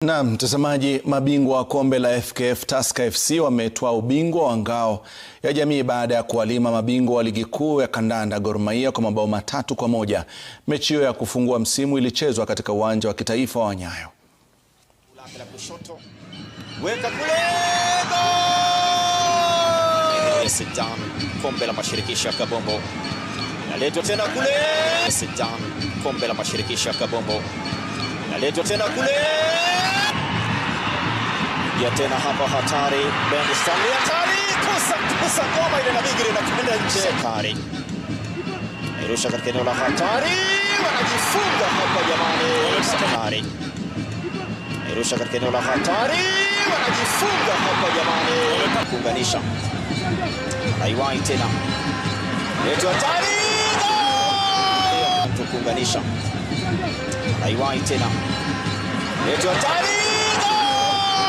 Na mtazamaji, mabingwa wa kombe la FKF Tusker FC wametwaa ubingwa wa ngao ya jamii baada ya kuwalima mabingwa wa ligi kuu ya kandanda Gor Mahia kwa mabao 3-1. Mechi hiyo ya kufungua msimu ilichezwa katika uwanja wa kitaifa wa Nyayo. Weka kule Sedan, kombe la mashirikisho ya Kabombo. Naletwa tena kule Sedan, kombe la mashirikisho ya Kabombo. Naletwa tena kule ya tena hapa hatari. Ben Stanley hatari, kosa ngoma ile na bigiri na kwenda nje. Hatari irusha katika eneo la hatari, wanajifunga hapa jamani. Hatari irusha katika eneo la hatari, wanajifunga hapa jamani. Kuunganisha aiwai tena leto hatari, kuunganisha aiwai tena leto hatari.